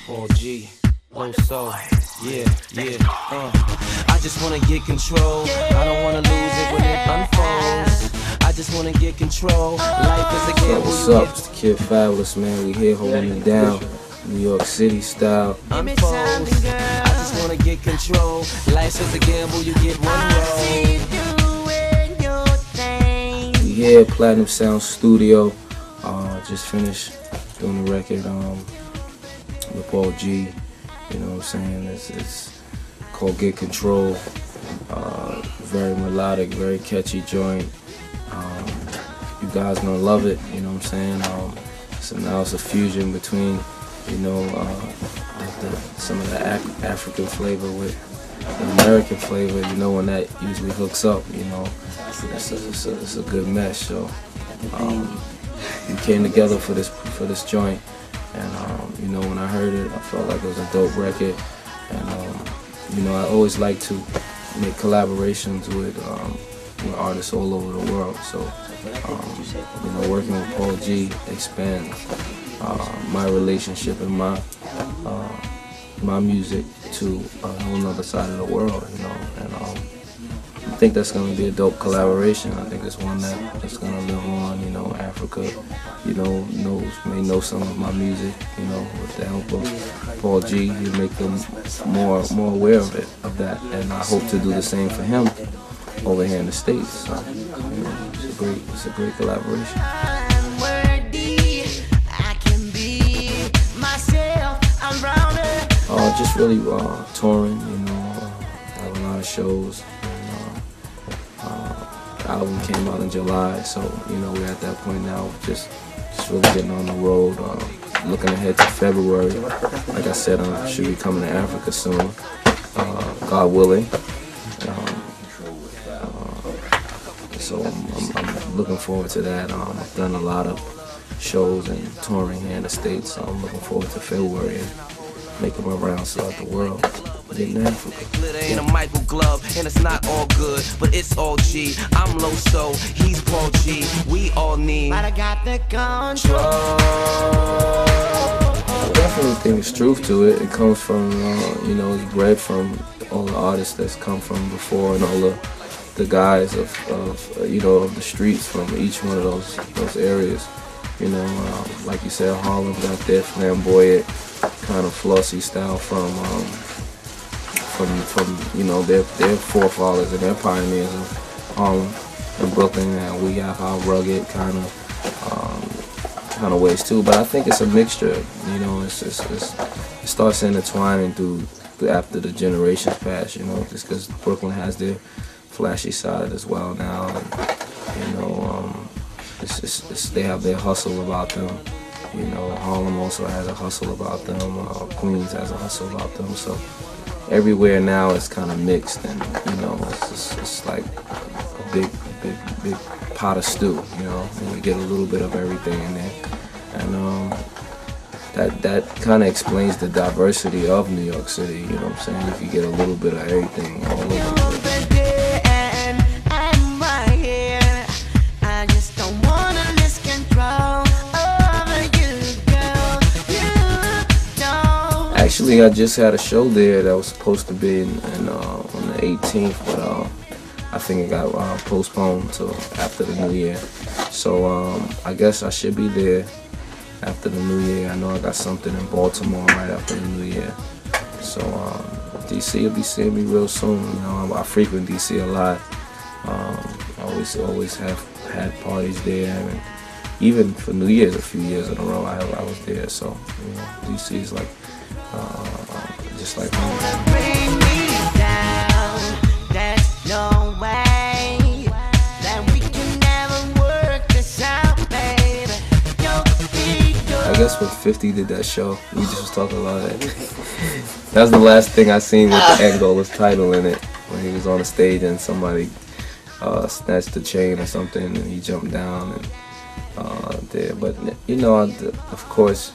Paul G, Loso, yeah. I just wanna get control. I don't wanna lose it when it unfolds. I just wanna get control. Life is a gamble. What's up? It's the kid Fabolous, man. We here holding it down, New York City style. Unfolds. I just wanna get control. Life is a gamble. You get one roll. We here, Platinum Sound Studio. Just finished doing the record with Paul G. You know what I'm saying? It's called Get Control. Very melodic, very catchy joint. You guys gonna love it. You know what I'm saying? So now it's a fusion between, you know, some of the African flavor with the American flavor. You know, when that usually hooks up, you know, it's a good mesh. So we came together for this joint. And you know, when I heard it, I felt like it was a dope record. And you know, I always like to make collaborations with artists all over the world. So you know, working with Paul G expands my relationship and my music to a whole nother side of the world. You know, and I think that's going to be a dope collaboration. I think it's one that's going to live on. You know, Africa, you know, may know some of my music. You know, with the help of Paul G, he'll make them more aware of that. And I hope to do the same for him over here in the States. So, you know, it's a great collaboration. Just really touring. You know, have a lot of shows. The album came out in July, so you know we're at that point now. Just really getting on the road. Looking ahead to February. Like I said, I should be coming to Africa soon, God willing. So I'm looking forward to that. I've done a lot of shows and touring here in the States, so I'm looking forward to February and making my rounds throughout the world. In Africa. Glitter ain't a Michael glove, and it's not all good, but it's all G. I'm Loso, he's Paul G. We all need, but I got the control. I definitely think there's truth to it. It comes from, you know, it's bred from all the artists that's come from before, and all the guys of you know, of the streets from each one of those areas. You know, like you said, Harlem got their flamboyant kind of flossy style from you know, their forefathers and their pioneers of Harlem and Brooklyn, and we have our rugged kind of ways too. But I think it's a mixture. You know, it starts intertwining through after the generations pass. You know, just because Brooklyn has their flashy side as well now, and you know, they have their hustle about them. You know, Harlem also has a hustle about them. Queens has a hustle about them. So everywhere now it's kind of mixed, and you know, it's like a big pot of stew. You know, and you get a little bit of everything in there, and that kind of explains the diversity of New York City. You know what I'm saying? If you get a little bit of everything all over the place. Actually, I just had a show there that was supposed to be on the 18th, but I think it got postponed till after the New Year. So I guess I should be there after the New Year. I know I got something in Baltimore right after the New Year. So DC will be seeing me real soon. You know, I frequent DC a lot. I always have had parties there, and even for New Year's a few years in a row I was there. So you know, DC is like just like home. I guess when 50 did that show, we just was talking about that. That was the last thing I seen with the Angolan's title in it, when he was on the stage and somebody snatched the chain or something and he jumped down and there. But you know, of course,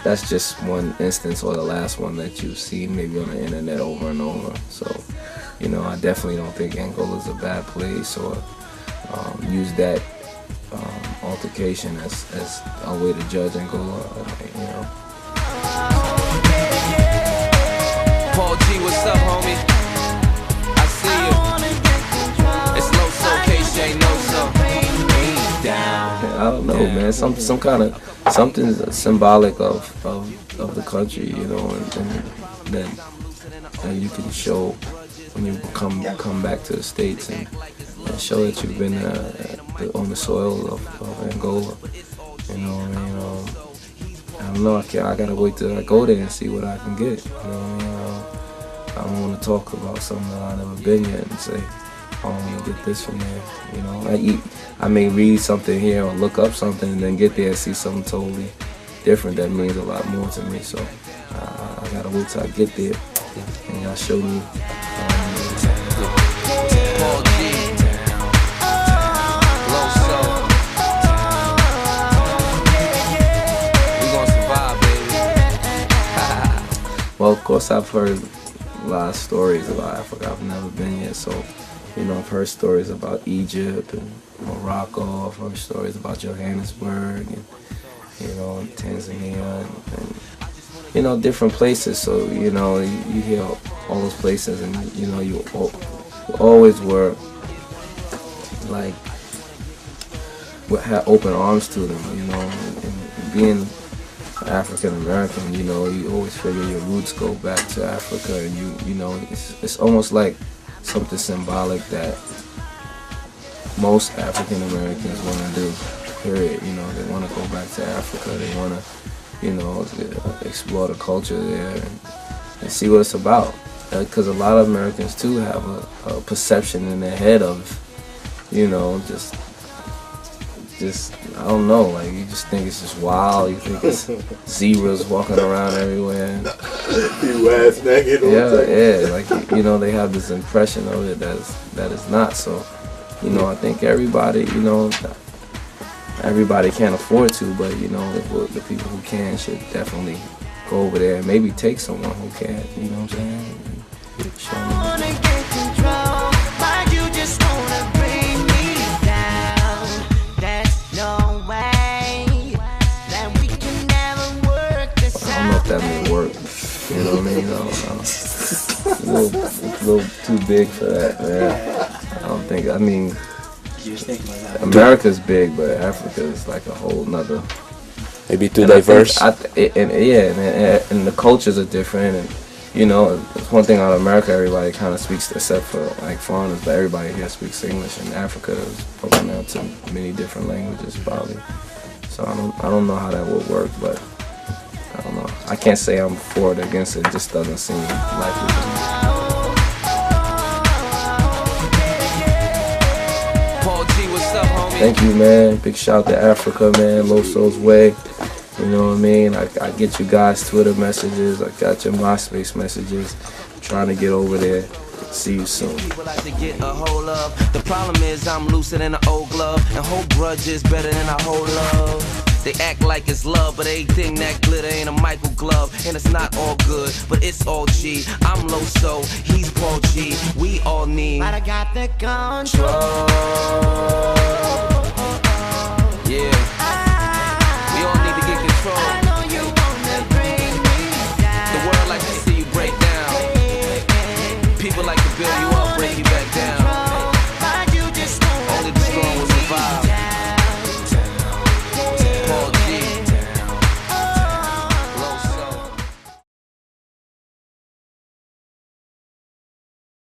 that's just one instance, or the last one that you've seen maybe on the internet over and over. So, you know, I definitely don't think Angola's a bad place, or use that altercation as a way to judge Angola, you know. Paul G, what's up, homie? I see you. It's Loso, K-J, Loso. I don't know, man. Some kind of something symbolic of the country, you know, and then you can show when you come back to the States and show that you've been on the soil of Angola. You know what I mean? I don't know. I gotta wait till I go there and see what I can get. You know what I mean? I don't want to talk about something that I've never been yet and say, I want to get this from there. You know, I may read something here or look up something and then get there and see something totally different that means a lot more to me. So I gotta wait till I get there and y'all show me. Paul G, Loso. We gonna survive, baby. Well, of course, I've heard a lot of stories about Africa. I've never been yet, so you know, I've heard stories about Egypt and Morocco. I've heard stories about Johannesburg and, you know, Tanzania and you know, different places. So, you know, you hear all those places and, you know, you always were like, had open arms to them, you know, and being African American, you know, you always figure your roots go back to Africa, and you know, it's almost like something symbolic that most African Americans want to do, period. You know, they want to go back to Africa, they want to, you know, explore the culture there and see what it's about. Because a lot of Americans too have a perception in their head of, you know, just I don't know, like you just think it's just wild, you think it's zebras walking around everywhere. Yeah, like, you know, they have this impression of it that is not. So, you know, I think everybody, you know, everybody can't afford to, but you know, the people who can should definitely go over there and maybe take someone who can, you know what I'm saying? Show them. That may work, you know what I mean? A little too big for that, man. I don't think. I mean, America's big, but Africa is like a whole nother. Maybe too diverse. And the cultures are different, and you know, it's one thing out of America, everybody kind of speaks, except for like foreigners, but everybody here speaks English. In Africa, is broken down to many different languages, probably. So I don't know how that would work, but. I don't know. I can't say I'm for it or against it. It just doesn't seem likely to me. Paul G, what's up, homie? Thank you, man. Big shout to Africa, man. Loso's way. You know what I mean? I get you guys Twitter messages. I got your MySpace messages. I'm trying to get over there. See you soon. People like to get a hold of. The problem is I'm looser than an old glove, and hold grudges better than I hold love. They act like it's love, but everything that glitter ain't a Michael glove. And it's not all good, but it's all G. I'm Loso, he's Paul G. We all need, but I got the control.